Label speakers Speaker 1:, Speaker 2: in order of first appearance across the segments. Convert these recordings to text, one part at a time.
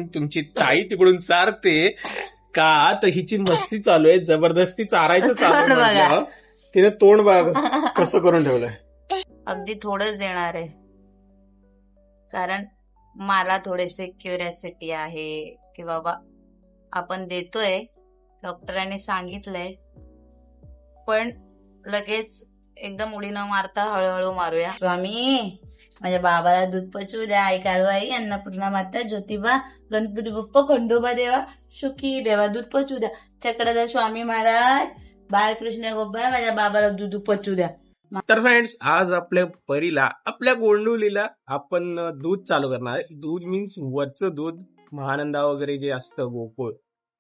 Speaker 1: तुमची ताई तिकडून चारते का तर हिची मस्ती चालू आहे, जबरदस्ती चारायचं चालू आहे म्हटल्यावर तिने तोंड बघा कसं करून ठेवलंय.
Speaker 2: अगदी थोडंच देणार आहे कारण मला थोडेसे क्युरियोसिटी आहे की बाबा आपण देतोय, डॉक्टरांनी सांगितलंय, पण लगेच एकदम उडी न मारता हळूहळू मारूया. स्वामी माझ्या बाबाला दूध पचवू द्या. आई कालवाई, अन्नपूर्णा माता, ज्योतिबा, गणपती बाप्पा, खंडोबा देवा, सुखी देवा, दूध पचवू द्या. चक्रधर स्वामी महाराज, बाळकृष्ण गोपाळ, माझ्या बाबाला दूध पचवू द्या.
Speaker 1: तर फ्रेंड्स, आज आपल्या परीला, आपल्या गोंडुलीला आपण दूध चालू करणार आहे. दूध मीन्स वरचं दूध, महानंदा वगैरे जे असतं गोकुळ,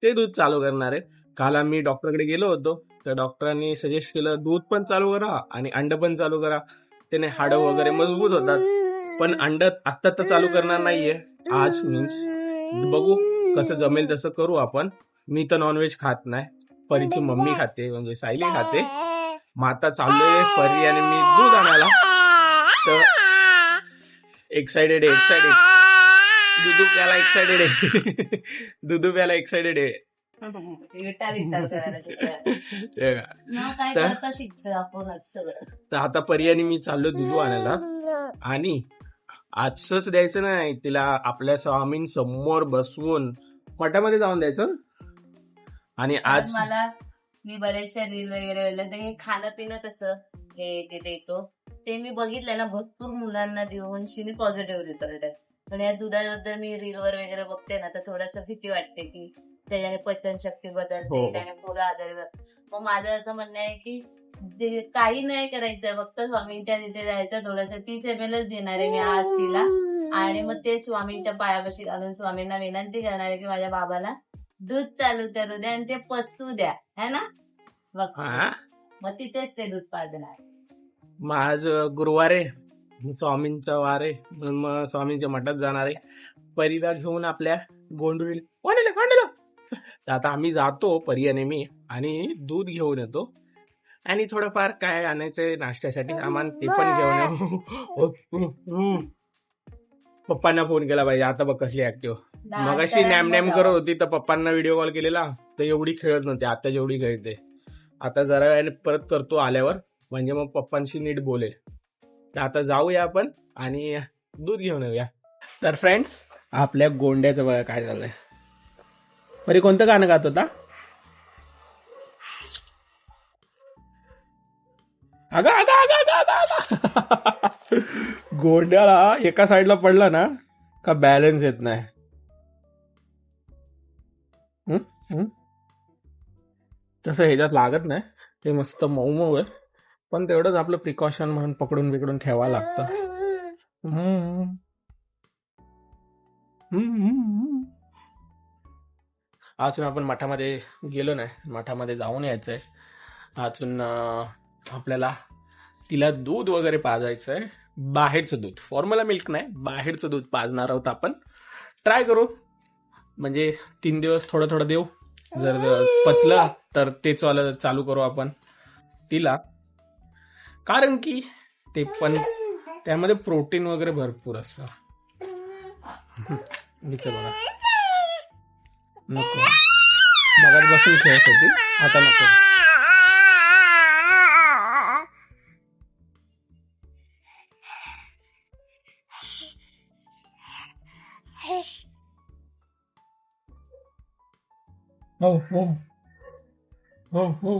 Speaker 1: ते दूध चालू करणार आहे. काल आम्ही डॉक्टरकडे गेलो होतो, तर डॉक्टरांनी सजेस्ट केलं दूध पण चालू करा आणि अंड पण चालू करा, त्याने हाडं वगैरे मजबूत होतात. पण अंड आत्ता तर चालू करणार नाहीये आज, मीन्स बघू कसं जमेल तसं करू आपण. मी तर नॉनव्हेज खात नाही, परीची मम्मी खाते म्हणजे सायली खाते. मग आता चाललोय परी आणि मी दूध आणायला. तर एक्साइटेड दुधू प्याला एक्साइटेड आहे. दुधू प्याला एक्साइटेड आहे. तर आता परी आणि मी चाललो दुधू आणायला. आणि आजच द्यायचं नाही तिला, आपल्या स्वामींसमोर बसवून मठामध्ये जाऊन द्यायचं. आणि आज
Speaker 2: मी बरेचशा रील वगैरे खाणं पिणं कसं हे ते देतो ते मी बघितलंय ना, भरपूर मुलांना देऊन शिनी पॉझिटिव्ह रिझल्ट आहे. पण या दुधाबद्दल मी रीलवर वगैरे बघते ना, तर थोडंसं भीती वाटते की त्याच्याने पचनशक्ती बदलते, त्याने पोरं आजारी. मग माझं असं म्हणणं आहे की काही नाही करायचं, फक्त स्वामींच्या तिथे जायचं, थोडंसं 30 ml देणार आहे मी आज तिला. आणि मग ते स्वामींच्या पायापाशी घालून स्वामींना विनंती करणार आहे की माझ्या बाबाला दूध चालू करू द्या आणि ते पचवू द्या, है ना. मग तिथेच ते दूध पाजणार.
Speaker 1: मग आज गुरुवार आहे, स्वामींचा वार आहे, म्हणून मग स्वामींच्या मठात जाणार आहे. परीला घेऊन आपल्या गोंडुली तर आता आम्ही जातो, परी आणि मी, आणि दूध घेऊन येतो. आणि थोडंफार काय आणायचंय नाश्त्यासाठी सामान ते पण घेऊन येऊ. पप्पांना फोन केला पाहिजे. आता बघ कसली ऍक्टिव्ह. मगाशी नॅम करत होती तर पप्पांना व्हिडिओ कॉल केलेला, तर एवढी खेळत नव्हती, आता जेवढी खेळते. आता जरा वेळाने परत करतो आल्यावर, म्हणजे मग पप्पांशी नीट बोलेल. तर आता जाऊया आपण आणि दूध घेऊन येऊया. तर फ्रेंड्स, आपल्या गोंड्याचं बघा काय झालंय. बरे कोणतं गाणं गात होता? गोंड्याला एका साईडला पडला ना का बॅलन्स येत नाही. तसं ह्याच्यात लागत नाही, ते मस्त मऊ मऊ आहे, पण तेवढंच आपलं प्रिकॉशन म्हणून पकडून बिकडून ठेवावं लागतं. अजून आपण मठामध्ये गेलो नाही, मठामध्ये जाऊन यायचंय. अजून आपल्याला तिला दूध वगैरे पाजायचंय, बाहेरचं दूध, फॉर्म्युला मिल्क नाही, बाहेरचं दूध पाजणार आहोत आपण. ट्राय करू, म्हणजे 3 दिवस थोडं थोडं देऊ, जर पचलं तर ते चालू करू आपण तिला. कारण की ते पण त्यामध्ये प्रोटीन वगैरे भरपूर असतं. बघा, नको बघत बसून खेळायसाठी, आता नको. हो हो हो हो.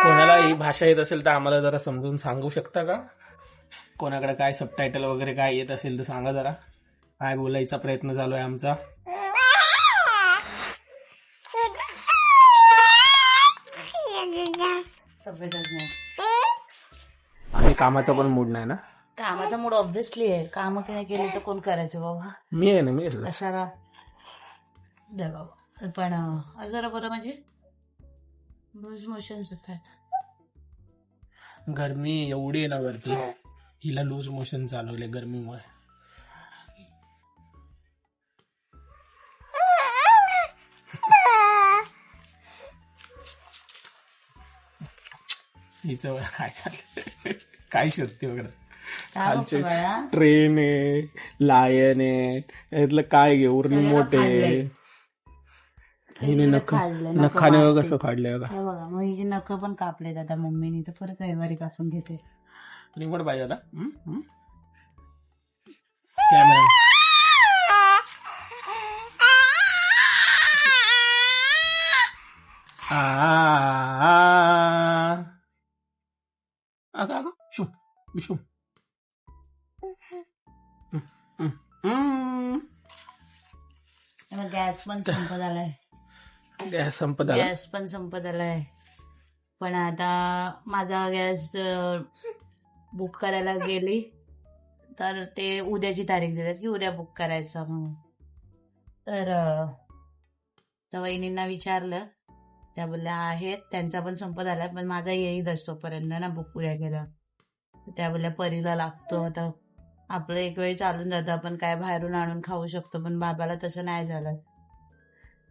Speaker 1: कोणाला ही भाषा येत असेल तर आम्हाला जरा समजून सांगू शकता का? कोणाकडे काय सबटायटल वगैरे काय येत असेल तर सांगा जरा. काय बोलायचा प्रयत्न चालू आहे आमचा. आणि कामाचा पण मूड नाही ना.
Speaker 2: कामाचा मूड ऑब्व्हियसली आहे, काम नाही केली तर कोण करायचं बाबा.
Speaker 1: मी आहे ना, मी
Speaker 2: कशाला द्या बाबा. पण जरा बरं म्हणजे लूज मोशन्स होतात.
Speaker 1: गरमी एवढी आहे ना वरती, हिला लूज मोशन चालवले गरमीमुळे. हिचं बघा काय चाललं, काय शोधते वगैरे.
Speaker 2: काय
Speaker 1: खालचे
Speaker 2: बघतो बाळा?
Speaker 1: ट्रेन आहे, लायन आहे, यातलं काय घे उरणी
Speaker 2: सगळं
Speaker 1: मोठे
Speaker 2: फाडलंय.
Speaker 1: हिने
Speaker 2: सगळं
Speaker 1: नख
Speaker 2: फाडलंय, नखं
Speaker 1: नखाने बघ
Speaker 2: मारते.
Speaker 1: कसं फाडलंय बघा.
Speaker 2: हे बघा मग हिचे नख पण कापलेत आता मम्मीने, तर परत रविवारी कापून घेते.
Speaker 1: रिमोट पाहिजे आता. कॅमेरा अगं शू विशू.
Speaker 2: मग गॅस पण संपत आलाय.
Speaker 1: गॅस संपत आला.
Speaker 2: गॅस पण संपत आलाय. पण आता माझा गॅस बुक करायला गेली तर ते उद्याची तारीख देतात की उद्या बुक करायचा म्हणून. तर वहिनींना विचारलं, त्या बोलल्या आहेत, त्यांचा पण संपत आलाय पण माझा येईलच तोपर्यंत ना बुक उद्या केला. त्या बोलल्या परीला लागतो. आता आपलं एक वेळ चालून जातं, आपण काय बाहेरून आणून खाऊ शकतो, पण बाबाला तसं नाही झालं.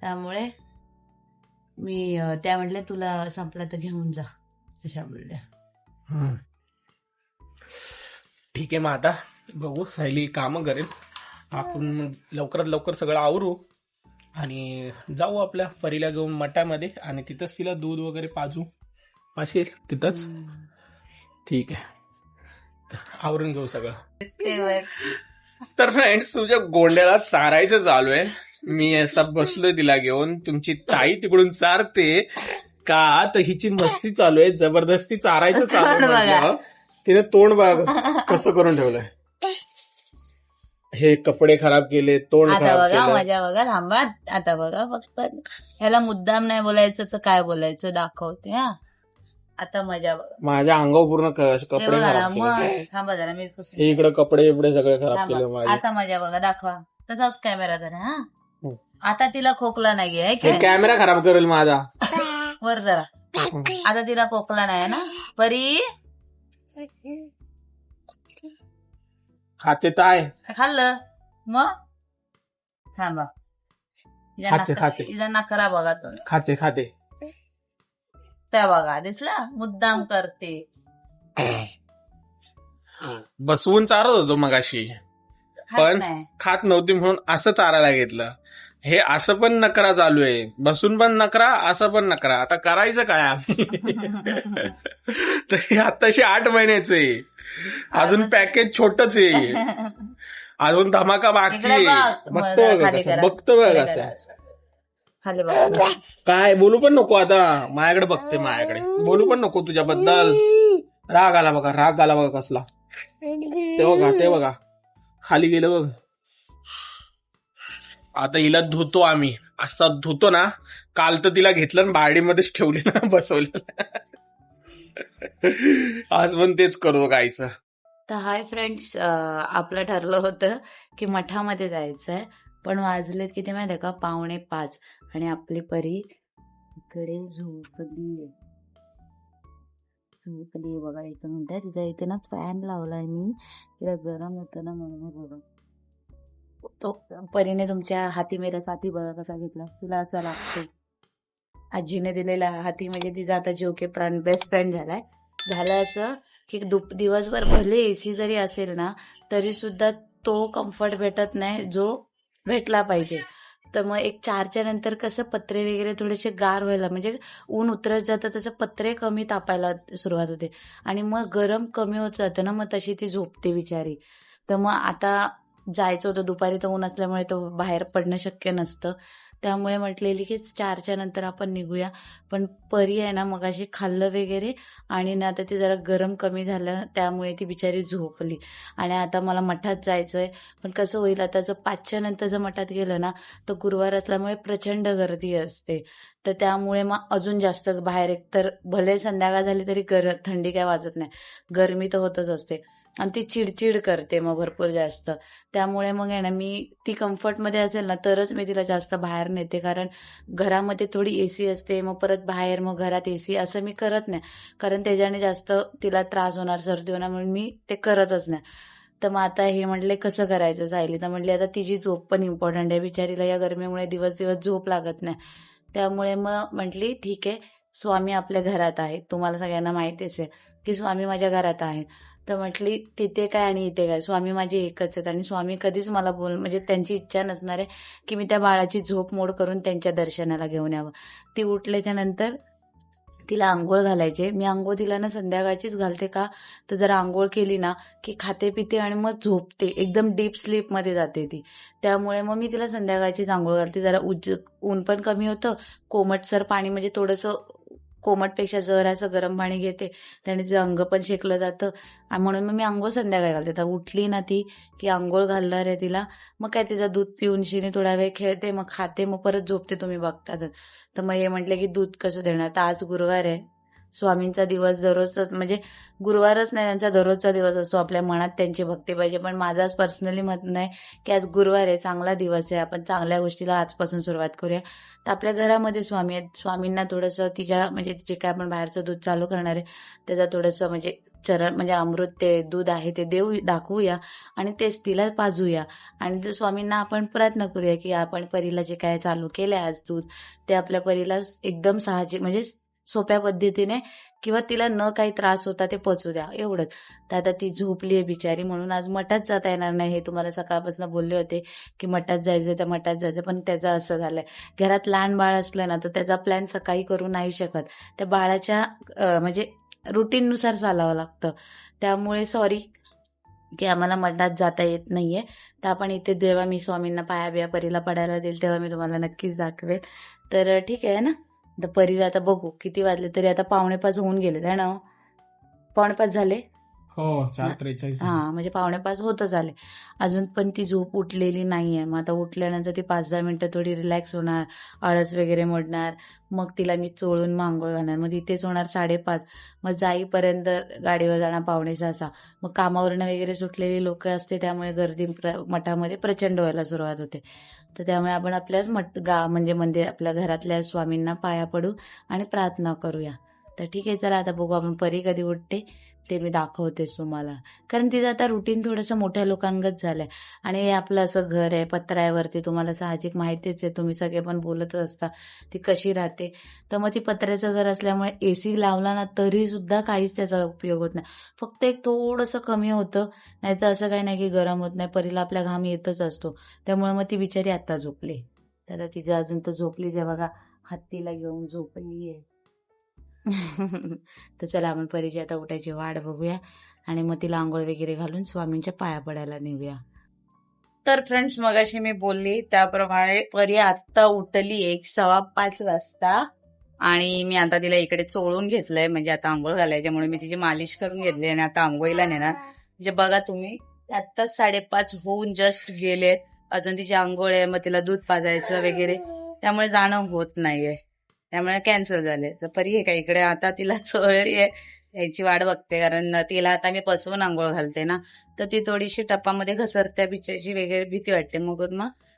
Speaker 2: त्यामुळे मी त्या म्हटल्या तुला संपला तर घेऊन जा, अशा बोलल्या.
Speaker 1: ठीक आहे, मग आता बघू, सायली कामं करेल, आपण मग लवकरात लवकर सगळं आवरू आणि जाऊ आपल्या परीला घेऊन मठामध्ये आणि तिथंच तिला दूध वगैरे पाशील तिथंच. ठीक आहे, तर आवरून घेऊ सगळं. तर फ्रेंड्स, तुझ्या गोंड्याला चारायचं चालू आहे. मी असं बसलोय तिला घेऊन, तुमची ताई तिकडून चारते का, तर हिची मस्ती चालू आहे, जबरदस्ती चारायचं चालू आहे. तिने तोंड बघा कसं करून ठेवलंय, हे कपडे खराब केले, तोंड
Speaker 2: आता
Speaker 1: खराब
Speaker 2: बघा
Speaker 1: केलं.
Speaker 2: माझ्या बघा थांबा, आता बघा फक्त ह्याला मुद्दाम नाही बोलायचं तर काय बोलायचं दाखवते. हा आता मजा बघा,
Speaker 1: माझ्या अंगावर पूर्ण
Speaker 2: हे
Speaker 1: कपडे
Speaker 2: बघा ना,
Speaker 1: खराब
Speaker 2: मग
Speaker 1: केले.
Speaker 2: थांबा जरा मी
Speaker 1: हे इकडे कपडे बिपडे सगळे खराब
Speaker 2: थांबा.
Speaker 1: केले माझे.
Speaker 2: आता मजा बघा, दाखवा तसाच कॅमेरा जरा. हा आता तिला खोकला नाहीये है
Speaker 1: हे
Speaker 2: की?
Speaker 1: कॅमेरा खराब करेल माझा.
Speaker 2: वर जरा, आता तिला खोकला नाही ना परी.
Speaker 1: खाते ताय,
Speaker 2: खाल्लं मग थांबा,
Speaker 1: खाते.
Speaker 2: तिचा नखरा बघा तुम्ही,
Speaker 1: खाते
Speaker 2: त्या बघा दिसला, मुद्दाम करते.
Speaker 1: बसवून चारत होतो मगाशी,
Speaker 2: खात
Speaker 1: पण
Speaker 2: नाही.
Speaker 1: खात नव्हती म्हणून असं चारायला घेतलं. हे असं पण नकरा चालू आहे, बसून पण नकरा, असं पण नकरा. आता करायचं काय आम्ही? तर हे आताशी 8 महिन्याचे, अजून पॅकेज छोटच आहे, अजून धमाका बाकी
Speaker 2: इकडे
Speaker 1: आहे.
Speaker 2: बघ,
Speaker 1: बघतो
Speaker 2: जरा
Speaker 1: बघा
Speaker 2: खाली
Speaker 1: कसं,
Speaker 2: करा.
Speaker 1: बघतो बघा
Speaker 2: खाली
Speaker 1: कसं.
Speaker 2: करा. खाली बघा,
Speaker 1: काय बोलू पण नको आता, माझ्याकडे बघते, माझ्याकडे बोलू पण नको तुझ्याबद्दल. राग आला बघा कसला, ते बघा खाली गेलं बघ. आता हिला धुतो आम्ही, असं धुतो ना, काल तर तिला घेतलं ना बारडीमध्येच ठेवली ना, बसवलं. आज पण तेच करतो गायचं.
Speaker 2: तर हाय फ्रेंड्स, आपलं ठरलं होतं की मठामध्ये जायचंय, पण वाजलेत किती माहिती आहे का, 4:45, आणि आपली परी इकडे झोपली बघा. इथं म्हणताय तिचा इथे ना फॅन लावलाय मी, तिला गरम होतं ना म्हणून. बघा तो परीने तुमच्या हाती मेरा साथी बघा कसा घेतला, तुला असा लागतो. आजीने दिलेला हाती म्हणजे तिचा आता जीव के प्राण, बेस्ट फ्रेंड झालाय असं की दिवसभर भले एसी जरी असेल ना तरी सुद्धा तो कम्फर्ट भेटत नाही जो भेटला पाहिजे. तर मग एक 4च्या नंतर कसं पत्रे वगैरे थोडेसे गार व्हायला, म्हणजे ऊन उतरत जातं तसं पत्रे कमी तापायला सुरुवात होते आणि मग गरम कमी होत जातं ना, मग तशी ती झोपते बिचारी. तर मग आता जायचं होतं दुपारी, तर ऊन असल्यामुळे तो बाहेर पडणं शक्य नसतं, त्यामुळे म्हटलेली की 4च्या नंतर आपण निघूया. पण परी आहे ना मगाशी खाल्लं वगैरे आणि ना आता ती जरा गरम कमी झालं त्यामुळे ती बिचारी झोपली. आणि आता मला मठात जायचंय, पण कसं होईल आता, जर 5च्या नंतर जर मठात गेलं ना तर गुरुवार असल्यामुळे प्रचंड गर्दी असते, तर त्यामुळे मग अजून जास्त बाहेर, एक तर भले संध्याकाळ झाली तरी थंडी काय वाजत नाही, गरमी तर होतच असते आणि ती चिडचिड करते मग भरपूर जास्त. त्यामुळे मग आहे ना, मी ती कम्फर्टमध्ये असेल ना तरच मी तिला जास्त बाहेर नेते, कारण घरामध्ये थोडी एसी असते, मग परत बाहेर मग घरात एसी, असं मी करत नाही, कारण त्याच्याने जास्त तिला त्रास होणार, सर्दी होणार, म्हणून मी ते करतच नाही. तर मग आता हे म्हटले कसं करायचं सायली, तर म्हटले आता तिची झोप पण इम्पॉर्टंट आहे, बिचारीला या गरमीमुळे दिवस दिवस झोप लागत नाही. त्यामुळे मग म्हटली ठीक आहे
Speaker 3: स्वामी आपल्या घरात आहेत, तुम्हाला सगळ्यांना माहितीच आहे की स्वामी माझ्या घरात आहेत. तर म्हटली तिथे काय आणि इथे काय, स्वामी माझे एकच आहेत आणि स्वामी कधीच मला म्हणजे त्यांची इच्छा नसणार आहे की मी त्या बाळाची झोप मोड करून त्यांच्या दर्शनाला घेऊन यावं. ती उठल्याच्या नंतर तिला आंघोळ घालायचे. मी आंघोळ तिला ना संध्याकाळचीच घालते, का तर जरा आंघोळ केली ना की खाते पिते आणि मग झोपते, एकदम डीप स्लीपमध्ये जाते ती. त्यामुळे मग मी तिला संध्याकाळचीच आंघोळ घालते. जरा ऊन पण कमी होतं, कोमटसर पाणी म्हणजे थोडंसं कोमटपेक्षा जरासं गरम पाणी घेते, त्याने तिचं अंग पण शेकलं जातं आणि म्हणून मग मी आंघोळ संध्याकाळी घालते. तर उठली ना ती की आंघोळ घालणार आहे तिला, मग काय तिचं दूध पिऊन शिने थोडा वेळ खेळते, मग खाते, मग परत झोपते, तुम्ही बघतात. तर मग हे म्हटलं की दूध कसं देणार. तर आज गुरुवार आहे, स्वामींचा दिवस दररोजच म्हणजे गुरुवारच नाही, त्यांचा दररोजचा दिवस असतो, आपल्या मनात त्यांची भक्ती पाहिजे. पण माझं आज पर्सनली म्हणणं आहे की आज गुरुवार आहे, चांगला दिवस आहे, आपण चांगल्या गोष्टीला आजपासून सुरुवात करूया. तर आपल्या घरामध्ये स्वामी आहेत, स्वामींना थोडंसं तिच्या म्हणजे जे काय आपण बाहेरचं दूध चालू करणार आहे त्याचा थोडंसं म्हणजे चरण म्हणजे अमृत ते दूध आहे ते दाखवूया आणि तेच तिला पाजूया. आणि ते स्वामींना आपण प्रयत्न करूया की आपण परीला जे काय चालू केलंय आज दूध ते आपल्या परीला एकदम साहजिक म्हणजे सोप्या पद्धतीने किंवा तिला न काही त्रास होता ते पचू द्या, एवढंच. तर आता ती झोपली आहे बिचारी, म्हणून आज मठात जाता येणार नाही. हे तुम्हाला सकाळपासून बोलले होते की मठात जायचं, त्या मठात जायचं, पण त्याचं असं झालंय, घरात लहान बाळ असलं ना तर त्याचा प्लॅन सकाळी करू नाही शकत, त्या बाळाच्या म्हणजे रुटीननुसार चालावं लागतं. त्यामुळे सॉरी की आम्हाला मठात जाता येत नाहीये. तर आपण इथे जेव्हा मी स्वामींना पाया बिया परीला पडायला देईल तेव्हा मी तुम्हाला नक्कीच दाखवेल. तर ठीक आहे ना. तर परीला आता बघू किती वाजले, तरी आता 4:45 होऊन गेले आहे ना, 4:45 झाले.
Speaker 1: हो 4:43.
Speaker 3: हा म्हणजे 4:45 होतच आले, अजून पण ती झोप उठलेली नाहीये. मग आता उठल्यानंतर ती 5-10 मिनिटं थोडी रिलॅक्स होणार, आळस वगैरे मोडणार, मग तिला मी चोळून मग आंघोळ घालणार. मग तिथेच होणार 5:30, मग जाईपर्यंत गाडीवर जाणार 5:45. मग कामावरनं वगैरे सुटलेली लोक असते, त्यामुळे गर्दी मठामध्ये प्रचंड व्हायला सुरुवात होते. तर त्यामुळे आपण आपल्याच म्हणजे मंदिर आपल्या घरातल्या स्वामींना पाया पडू आणि प्रार्थना करूया. तर ठीक आहे, चला आता बघू आपण परी कधी उठते ते मी दाखवतेच तुम्हाला. कारण तिचं आता रुटीन थोडंसं मोठ्या लोकांगत झालंय आणि हे आपलं असं घर आहे पत्र्यावरती, तुम्हाला साहजिक माहितीच आहे, तुम्ही सगळे पण बोलतच असता ती कशी राहते. तर मग ती पत्र्याचं घर असल्यामुळे एसी लावला ना तरी सुद्धा काहीच त्याचा उपयोग होत नाही, फक्त एक थोडंसं कमी होतं, नाही तर असं काही नाही की गरम होत नाही. परीला आपल्या घाम येतच असतो, त्यामुळे मग ती बिचारी आता झोपली. तर तिचं अजून तर झोपली आहे बघा, हत्तीला घेऊन झोपली आहे. तर चला आपण परीची आता उठायची वाट बघूया आणि मग तिला आंघोळ वगैरे घालून स्वामींच्या पाया पडायला नेऊया. तर फ्रेंड्स, मगाशी मी बोलली त्याप्रमाणे परी आता उठली 5:15 वाजता आणि मी आता तिला इकडे चोळून घेतलंय, म्हणजे आता आंघोळ घालायच्यामुळे मी तिची मालिश करून घेतली आणि आता आंघोळीला नेणार. म्हणजे बघा तुम्ही, आत्ताच 5:30 होऊन जस्ट गेलेत, अजून तिची आंघोळ आहे, मग तिला दूध पाजायचं वगैरे, त्यामुळे जाणं होत नाहीये, त्यामुळे कॅन्सल झाले. तर परी आहे का इकडे, आता तिला चोळली आहे, याची वाट बघते, कारण तिला आता मी पसवून आंघोळ घालते ना, तर ती थोडीशी टप्पामध्ये घसरत्या बिचाची वगैरे भीती वाटते, मग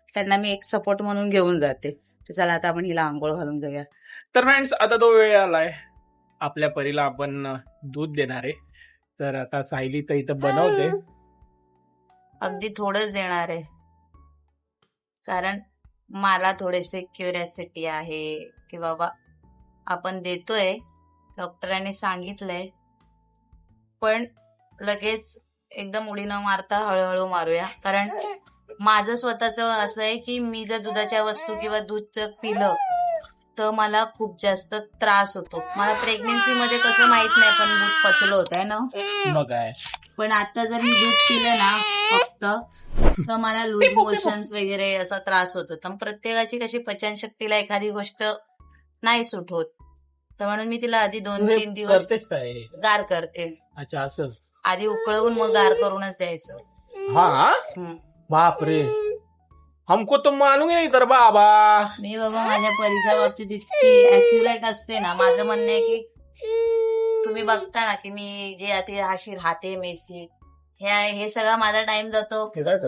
Speaker 3: त्यांना मी एक सपोर्ट म्हणून घेऊन जाते. तर चला आता आपण हिला आंघोळ घालून घेऊया.
Speaker 1: तर फ्रेंड्स, आता तो वेळ आलाय, आपल्या परीला आपण दूध देणार आहे. तर आता सायली तर इथं बनवते,
Speaker 3: अगदी थोडंच देणार आहे, कारण मला थोडेसे क्युरियोसिटी आहे की बाबा आपण देतोय, डॉक्टरांनी सांगितलंय, पण लगेच एकदम उडी न मारता हळूहळू मारूया. कारण माझं स्वतःचं असं आहे की मी जर दुधाच्या वस्तू किंवा दूध पिलं तर मला खूप जास्त त्रास होतो. मला प्रेग्नेन्सी मध्ये कसं माहित नाही, पण दूध पचलं होत आहे ना,
Speaker 1: मग आहे.
Speaker 3: पण आता जर मी दूध पिलं ना फक्त तर मला लूज मोशन्स वगैरे असा त्रास होतो. तर प्रत्येकाची कशी पचनशक्तीला एखादी गोष्ट नाही सूट होत, तर म्हणून मी तिला आधी 2-3 दिवस
Speaker 1: करतेस काय?
Speaker 3: गार करते.
Speaker 1: अच्छा, असं
Speaker 3: आधी उकळवून मग गार करूनच द्यायचं.
Speaker 1: हा, बापरे, हमको तो मालूम नाही तर बाबा.
Speaker 3: मी बाबा माझ्या परीच्या बाबतीत इतकी ऍक्युरेट असते ना. माझं म्हणणं आहे की तुम्ही बघता ना की मी जे आता अशी राहते मेसी, हे सगळा माझा टाइम जातो.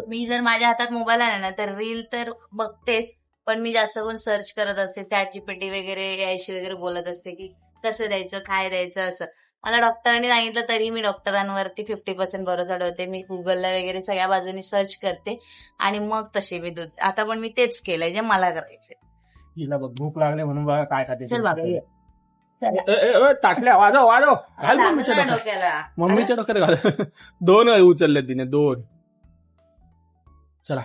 Speaker 3: मी जर माझ्या हातात मोबाईल आहे ना तर रील तर बघतेच, पण मी जास्त करून सर्च करत असते, ChatGPT वगैरे यायशी वगैरे बोलत असते की कसं द्यायचं, काय द्यायचं. असं मला डॉक्टरांनी सांगितलं तरी मी डॉक्टरांवरती 50% भरोसा ठेवते. मी गुगलला वगैरे सगळ्या बाजूनी सर्च करते आणि मग तशी मी दूध, आता पण मी तेच केलंय जे मला करायचंय.
Speaker 1: हिला बघ भूक लागले म्हणून बघा काय खाते.
Speaker 3: चल बाबा,
Speaker 1: टाकल्या वाजव वाजव घाल मम्मीच्या
Speaker 2: लागलं ना
Speaker 1: डोक्यात
Speaker 2: डोक्याला.
Speaker 1: मम्मीच्या डोक्यात घाल 2 उचलले तिने 2. चला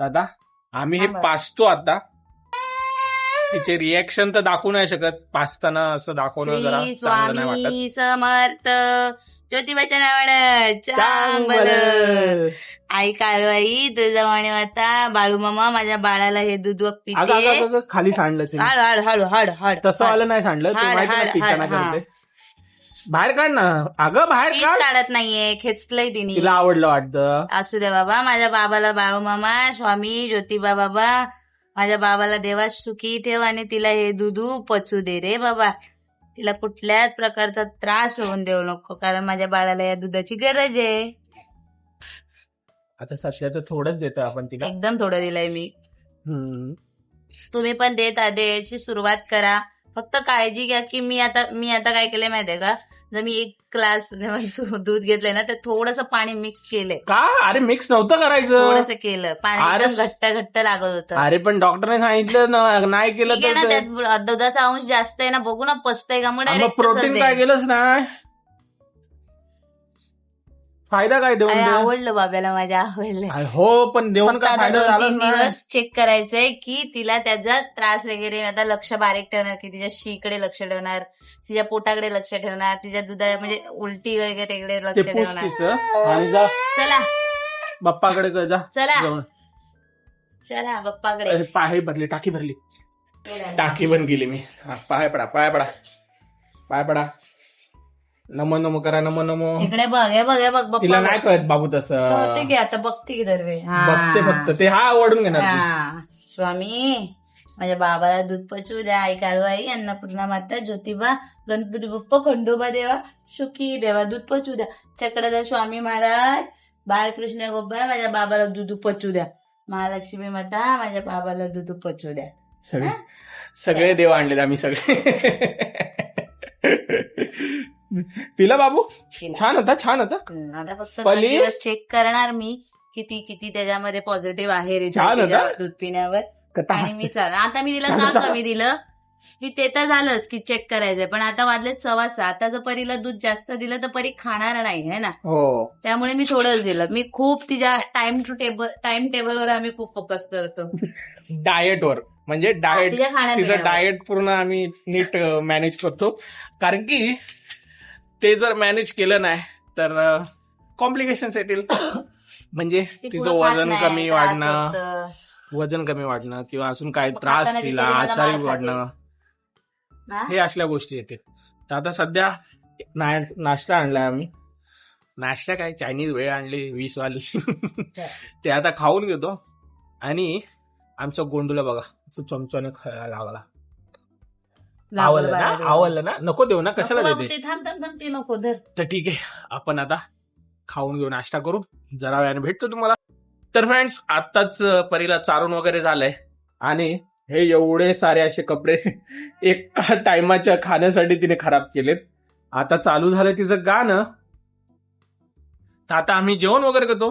Speaker 1: दादा आम्ही हे पाचतो आता. तिचे रिएक्शन तर दाखवू नाही शकत, पाचताना असं दाखवणं जरा
Speaker 2: श्री
Speaker 1: चांगलं नाही वाटत.
Speaker 2: स्वामी समर्थ ज्योतिबाच्या नावानं चांग भलं. आई काळवाई तुळजाभवानी माता बाळू मामा माझ्या बाळाला हे दूध
Speaker 1: अगं
Speaker 2: पिते.
Speaker 1: अगं अगं, खाली सांडलं तिने.
Speaker 2: हळ हळ हळू हळ हळ
Speaker 1: तसं आलं नाही सांडलं, तू
Speaker 2: हाड,
Speaker 1: माहिती
Speaker 2: हाड,
Speaker 1: ना पिताना
Speaker 2: हाड, हा.
Speaker 1: करते. बाहेर काढ ना अगं, बाहेर
Speaker 2: तीच
Speaker 1: काढ.
Speaker 2: काढत नाहीये, खेचलंय तिने.
Speaker 1: तिला आवडलं वाटतं.
Speaker 2: असू द्या बाबा, माझ्या बाबाला बाळू मामा स्वामी ज्योतिबा बाबा माझ्या बाबाला देवा सुखी ठेव आणि तिला हे दूधू पचू दे रे बाबा. तिला कुठल्याच प्रकारचा त्रास होऊन देऊ नको, कारण माझ्या बाळाला या दुधाची गरज आहे.
Speaker 1: आता सध्या तर थोडंच देतो आपण तिला.
Speaker 2: एकदम थोडं दिलंय मी.
Speaker 1: हम्म.
Speaker 2: तुम्ही पण द्यायची सुरुवात करा. फक्त काळजी घ्या की मी आता काय केलंय माहितीये का, जर मी 1 ग्लास दूध घेतलंय ना तर थोडंसं पाणी मिक्स केलंय.
Speaker 1: का अरे मिक्स नव्हतं करायचं.
Speaker 2: थोडंसं केलं पाणी,
Speaker 1: अरे
Speaker 2: एकदम घट्ट लागत होतं.
Speaker 1: अरे पण डॉक्टरने सांगितलं ना, नाही केलं
Speaker 2: ठीक आहे ना,
Speaker 1: तर
Speaker 2: त्यात दुधाचा अंश जास्त आहे ना, बघू ना पचतंय का, मग
Speaker 1: मग
Speaker 2: direct
Speaker 1: प्रोटीन
Speaker 2: तसंच
Speaker 1: काय
Speaker 2: दे.
Speaker 1: केलंच नाही. फायदा काय देऊन
Speaker 2: अरे
Speaker 1: दे?
Speaker 2: आवडलं बाब्याला माझ्या, आवडलं.
Speaker 1: अरे हो पण देऊन
Speaker 2: फक्त
Speaker 1: काय
Speaker 2: आता
Speaker 1: फायदा
Speaker 2: 2-3
Speaker 1: झालाच नाही.
Speaker 2: दिवस चेक करायचंय की तिला त्याचा त्रास वगैरे, आता लक्ष बारीक ठेवणार, की तिच्या शीकडे लक्ष ठेवणार, तिच्या पोटाकडे लक्ष ठेवणार, तिच्या दुधा म्हणजे उलटी वगैरे इकडे
Speaker 1: ते
Speaker 2: लक्ष
Speaker 1: पूछ
Speaker 2: ठेवणार.
Speaker 1: तिचं आणि जा
Speaker 2: चला
Speaker 1: बाप्पाकडे जा
Speaker 2: चला
Speaker 1: जाऊन.
Speaker 2: चला बाप्पाकडे.
Speaker 1: अरे पाय भरली, टाकी भरली, टाकी बंद केली मी. हा, पाय पडा पाय पडा पाय पडा. नमो नमो करा, नमो नमो.
Speaker 2: इकडे बघ, हे बघ, हे बघ
Speaker 1: तिला
Speaker 2: बाप्पा.
Speaker 1: नाही कळत बाबू तसं.
Speaker 2: होते की आता बघते की दरवे.
Speaker 1: बघते फक्त ते हा ओढून घेणार ती.
Speaker 2: हा. स्वामी माझ्या बाबाला दूध पचवू द्या. आई कालवाई अन्नपूर्णा माता ज्योतिबा गणपती बाप्पा खंडोबा देवा सुखी देवा दूध पचवू द्या. चक्रधर स्वामी महाराज बाळकृष्ण गोपाळ माझ्या बाबाला दूध पचवू द्या. महालक्ष्मी माता माझ्या बाबाला दूध पचवू द्या.
Speaker 1: सगळे देव आणलेत आम्ही सगळे. पिला बाबू
Speaker 2: पिला.
Speaker 1: छान होता, छान होता.
Speaker 2: आता फक्त
Speaker 1: पली?
Speaker 2: 2 दिवस चेक करणार मी किती त्याच्यामध्ये पॉझिटिव्ह आहे result
Speaker 1: छान होता.
Speaker 2: त्याच्या दूध पिण्यावर.
Speaker 1: कथा
Speaker 2: आणि मी आता मी तिला का कमी दिलं की ते तर झालंच की चेक करायचंय, पण आता वाजलेत 6:15. आता जर परीला दूध जास्त दिलं तर परी खाणार नाही है ना,
Speaker 1: हो.
Speaker 2: त्यामुळे मी थोडंच दिलं. मी खूप तिच्या टाइम टेबलवर आम्ही खूप फोकस करतो.
Speaker 1: डाएटवर म्हणजे डाएट,
Speaker 2: तिच्या
Speaker 1: तिचं
Speaker 2: खाण्यापिण्यावर.
Speaker 1: डाएट पूर्ण आम्ही नीट मॅनेज करतो. कारण की ते जर मॅनेज केलं नाही तर कॉम्प्लिकेशन्स येतील. म्हणजे
Speaker 2: ती
Speaker 1: तिचं
Speaker 2: पुढं खात
Speaker 1: वजन
Speaker 2: नाही,
Speaker 1: कमी
Speaker 2: त्रास
Speaker 1: वाढणं,
Speaker 2: होतं.
Speaker 1: वजन कमी वाढणं किंवा अजून काय
Speaker 2: मग
Speaker 1: त्रास
Speaker 2: खाताना
Speaker 1: तिला,
Speaker 2: बिचारी मला
Speaker 1: आजारी
Speaker 2: मार खाते.
Speaker 1: वाढणं,
Speaker 2: हा?
Speaker 1: हे असल्या गोष्टी येतील. तर आता सध्या नाश्ता आणलाय आम्ही. नाश्ता काय चायनीज वेळ आणली 20 वाली. ते आता खाऊन घेतो. आणि आमच्या गोंडूला बघा असं चमच्याने खायला लागला. आवडलं ना,
Speaker 2: बाळा.
Speaker 1: आवडलं ना, नको देऊ ना,
Speaker 2: नको
Speaker 1: कशाला
Speaker 2: बाबू,
Speaker 1: देते.
Speaker 2: ते थांब ते नको धर.
Speaker 1: तर ठीक आहे, आपण आता खाऊन घेऊ, नाश्ता करू, जरा वेळाने भेटतो तुम्हाला. तर फ्रेंड्स आत्ताच परीला चारून वगैरे झालंय आणि हे एवढे सारे असे कपडे एका टायमाच्या खाण्यासाठी तिने खराब केलेत. आता चालू झालं तिचं गाणं. तर आता आम्ही जेवण वगैरे करतो,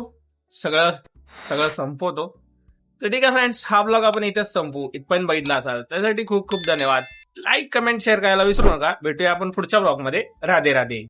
Speaker 1: सगळं संपवतो. तर ठीक आहे फ्रेंड्स, हा ब्लॉग आपण इथेच संपू. इथपर्यंत बघितला असाल त्यासाठी खूप खूप धन्यवाद. लाईक, कमेंट, शेअर करायला विसरू नका. भेटूया आपण पुढच्या ब्लॉगमध्ये. राधे राधे.